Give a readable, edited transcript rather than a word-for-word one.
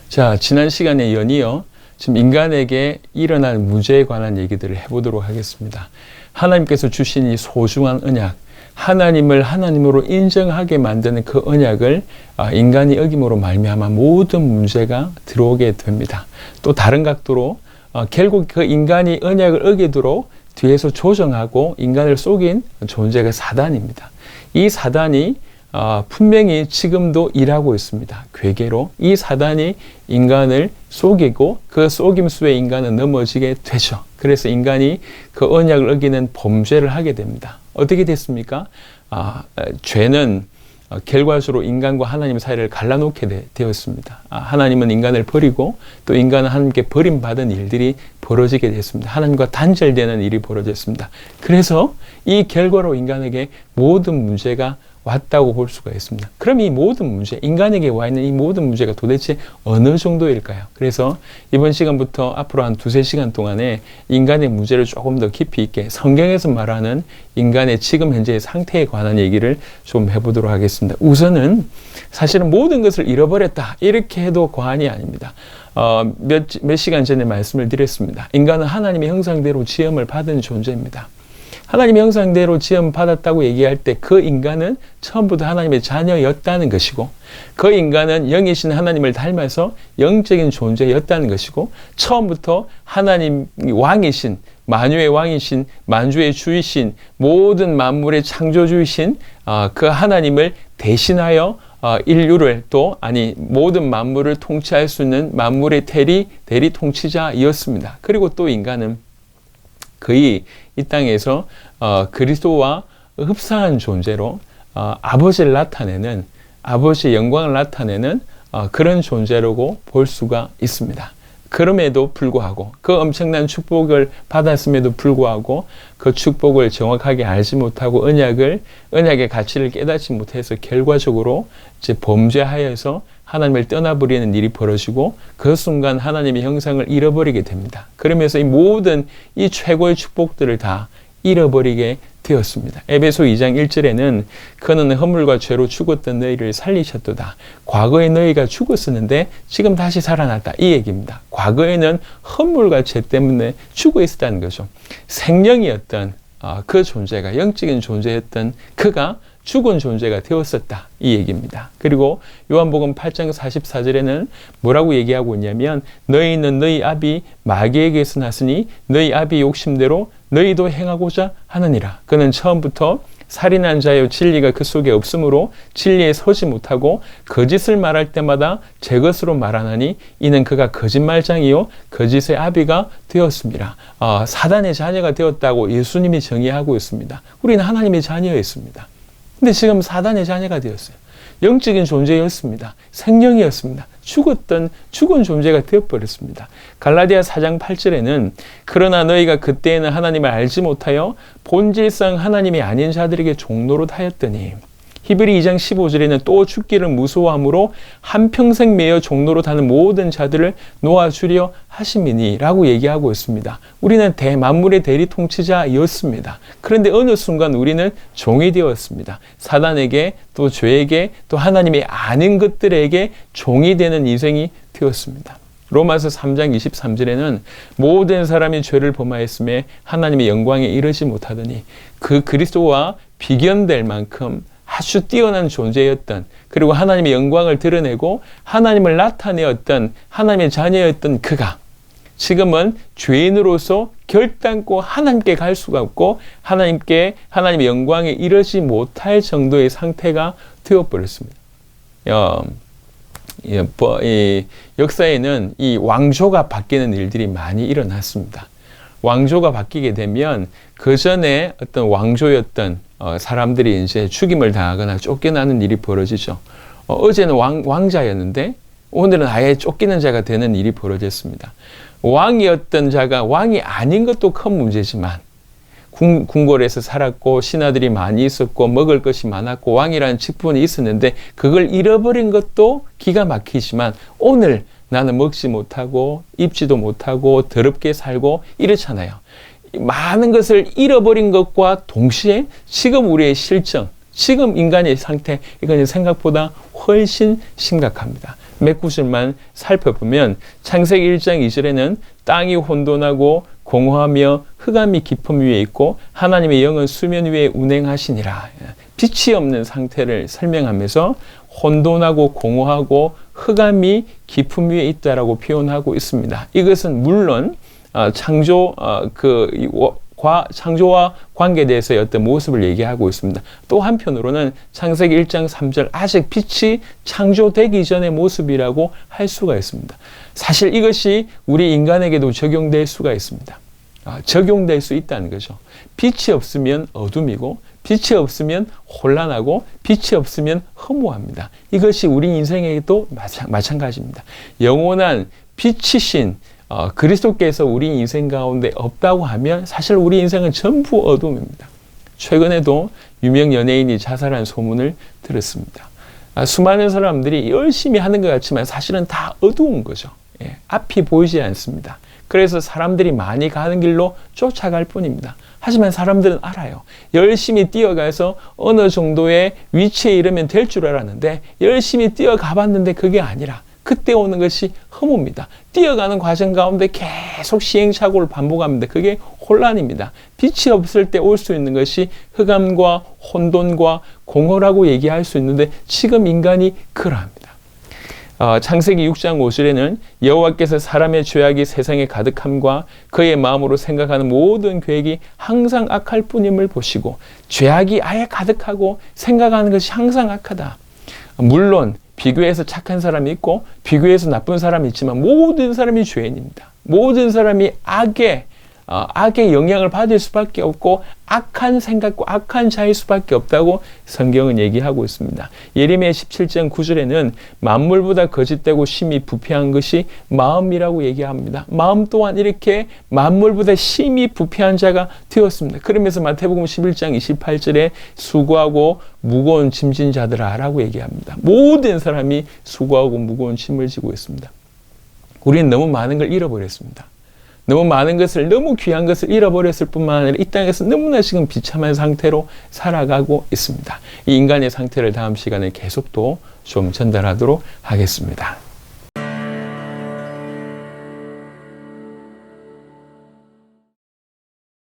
자, 지난 시간에 연이어 지금 인간에게 일어날 문제에 관한 얘기들을 해보도록 하겠습니다. 하나님께서 주신 이 소중한 언약, 하나님을 하나님으로 인정하게 만드는 그 언약을 인간이 어김으로 말미암아 모든 문제가 들어오게 됩니다. 또 다른 각도로 결국 그 인간이 언약을 어기도록 뒤에서 조정하고 인간을 속인 존재가 사단입니다. 이 사단이 분명히 지금도 일하고 있습니다. 괴계로 이 사단이 인간을 속이고 그 속임수에 인간은 넘어지게 되죠. 그래서 인간이 그 언약을 어기는 범죄를 하게 됩니다. 어떻게 됐습니까? 죄는 결과적으로 인간과 하나님 사이를 갈라놓게 되었습니다. 하나님은 인간을 버리고 또 인간은 하나님께 버림받은 일들이 벌어지게 됐습니다. 하나님과 단절되는 일이 벌어졌습니다. 그래서 이 결과로 인간에게 모든 문제가 왔다고 볼 수가 있습니다. 그럼 이 모든 문제, 인간에게 와 있는 이 모든 문제가 도대체 어느 정도일까요? 그래서 이번 시간부터 앞으로 한 2-3시간 동안에 인간의 문제를 조금 더 깊이 있게 성경에서 말하는 인간의 지금 현재의 상태에 관한 얘기를 좀 해보도록 하겠습니다. 우선은 사실은 모든 것을 잃어버렸다, 이렇게 해도 과언이 아닙니다. 몇 시간 전에 말씀을 드렸습니다. 인간은 하나님의 형상대로 지음을 받은 존재입니다. 하나님의 형상대로 지음 받았다고 얘기할 때 그 인간은 처음부터 하나님의 자녀였다는 것이고, 그 인간은 영이신 하나님을 닮아서 영적인 존재였다는 것이고, 처음부터 하나님 왕이신, 만유의 왕이신, 만주의 주이신, 모든 만물의 창조주이신 그 하나님을 대신하여 인류를 모든 만물을 통치할 수 있는 만물의 대리 통치자이었습니다. 그리고 또 인간은 거의 이 땅에서 그리스도와 흡사한 존재로 아버지를 나타내는, 아버지의 영광을 나타내는 그런 존재라고 볼 수가 있습니다. 그럼에도 불구하고, 그 엄청난 축복을 받았음에도 불구하고 그 축복을 정확하게 알지 못하고 언약의 가치를 깨닫지 못해서 결과적으로 이제 범죄하여서 하나님을 떠나버리는 일이 벌어지고, 그 순간 하나님의 형상을 잃어버리게 됩니다. 그러면서 이 모든 이 최고의 축복들을 다 잃어버리게 되었습니다. 에베소 2장 1절에는 그는 허물과 죄로 죽었던 너희를 살리셨도다. 과거에 너희가 죽었었는데 지금 다시 살아났다, 이 얘기입니다. 과거에는 허물과 죄 때문에 죽어 있었다는 거죠. 생명이었던 그 존재가, 영적인 존재였던 그가 죽은 존재가 되었었다, 이 얘기입니다. 그리고 요한복음 8장 44절에는 뭐라고 얘기하고 있냐면, 너희는 너희 아비 마귀에게서 났으니 너희 아비 욕심대로 너희도 행하고자 하느니라. 그는 처음부터 살인한 자여 진리가 그 속에 없으므로 진리에 서지 못하고 거짓을 말할 때마다 제 것으로 말하나니 이는 그가 거짓말장이요 거짓의 아비가 되었습니다. 사단의 자녀가 되었다고 예수님이 정의하고 있습니다. 우리는 하나님의 자녀였습니다. 근데 지금 사단의 자녀가 되었어요. 영적인 존재였습니다. 생명이었습니다. 죽은 존재가 되어버렸습니다. 갈라디아 4장 8절에는 그러나 너희가 그때에는 하나님을 알지 못하여 본질상 하나님이 아닌 자들에게 종노릇 하였더니, 히브리 2장 15절에는 또 죽기를 무서워함으로 한평생 매여 종노릇하는 모든 자들을 놓아주려 하심이니 라고 얘기하고 있습니다. 우리는 만물의 대리 통치자였습니다. 그런데 어느 순간 우리는 종이 되었습니다. 사단에게, 또 죄에게, 또 하나님의 아닌 것들에게 종이 되는 인생이 되었습니다. 로마서 3장 23절에는 모든 사람이 죄를 범하였음에 하나님의 영광에 이르지 못하더니 그 그리스도와 비견될 만큼 아주 뛰어난 존재였던, 그리고 하나님의 영광을 드러내고 하나님을 나타내었던 하나님의 자녀였던 그가 지금은 죄인으로서 결단코 하나님께 갈 수가 없고 하나님의 영광에 이르지 못할 정도의 상태가 되어버렸습니다. 역사에는 이 왕조가 바뀌는 일들이 많이 일어났습니다. 왕조가 바뀌게 되면 그 전에 어떤 왕조였던 사람들이 이제 죽임을 당하거나 쫓겨나는 일이 벌어지죠. 어제는 왕자였는데 오늘은 아예 쫓기는 자가 되는 일이 벌어졌습니다. 왕이었던 자가 왕이 아닌 것도 큰 문제지만, 궁궐에서 살았고 신하들이 많이 있었고 먹을 것이 많았고 왕이라는 직분이 있었는데 그걸 잃어버린 것도 기가 막히지만, 오늘 나는 먹지 못하고 입지도 못하고 더럽게 살고 이렇잖아요. 많은 것을 잃어버린 것과 동시에 지금 우리의 실정, 지금 인간의 상태, 이건 생각보다 훨씬 심각합니다. 몇 구절만 살펴보면 창세기 1장 2절에는 땅이 혼돈하고 공허하며 흑암이 깊음 위에 있고 하나님의 영은 수면 위에 운행하시니라. 빛이 없는 상태를 설명하면서 혼돈하고 공허하고 흑암이 깊음 위에 있다라고 표현하고 있습니다. 이것은 물론 창조와 관계돼서의 어떤 모습을 얘기하고 있습니다. 또 한편으로는 창세기 1장 3절 아직 빛이 창조되기 전의 모습이라고 할 수가 있습니다. 사실 이것이 우리 인간에게도 적용될 수가 있습니다. 적용될 수 있다는 거죠. 빛이 없으면 어둠이고 빛이 없으면 혼란하고 빛이 없으면 허무합니다. 이것이 우리 인생에게도 마찬가지입니다. 영원한 빛이신 그리스도께서 우리 인생 가운데 없다고 하면 사실 우리 인생은 전부 어둠입니다. 최근에도 유명 연예인이 자살한 소문을 들었습니다. 수많은 사람들이 열심히 하는 것 같지만 사실은 다 어두운 거죠. 앞이 보이지 않습니다. 그래서 사람들이 많이 가는 길로 쫓아갈 뿐입니다. 하지만 사람들은 알아요. 열심히 뛰어가서 어느 정도의 위치에 이르면 될 줄 알았는데 열심히 뛰어가 봤는데 그게 아니라 그때 오는 것이 허무입니다. 뛰어가는 과정 가운데 계속 시행착오를 반복합니다. 그게 혼란입니다. 빛이 없을 때 올 수 있는 것이 흑암과 혼돈과 공허라고 얘기할 수 있는데 지금 인간이 그러합니다. 창세기 6장 5절에는 여호와께서 사람의 죄악이 세상에 가득함과 그의 마음으로 생각하는 모든 계획이 항상 악할 뿐임을 보시고 죄악이 아예 가득하고 생각하는 것이 항상 악하다. 물론 비교해서 착한 사람이 있고 비교해서 나쁜 사람이 있지만 모든 사람이 죄인입니다. 모든 사람이 악의 영향을 받을 수밖에 없고 악한 생각과 악한 자일 수밖에 없다고 성경은 얘기하고 있습니다. 예레미야 17장 9절에는 만물보다 거짓되고 심히 부패한 것이 마음이라고 얘기합니다. 마음 또한 이렇게 만물보다 심히 부패한 자가 되었습니다. 그러면서 마태복음 11장 28절에 수고하고 무거운 짐진 자들아 라고 얘기합니다. 모든 사람이 수고하고 무거운 짐을 지고 있습니다. 우리는 너무 많은 걸 잃어버렸습니다. 너무 많은 것을, 너무 귀한 것을 잃어버렸을 뿐만 아니라 이 땅에서 너무나 지금 비참한 상태로 살아가고 있습니다. 이 인간의 상태를 다음 시간에 계속 또 좀 전달하도록 하겠습니다.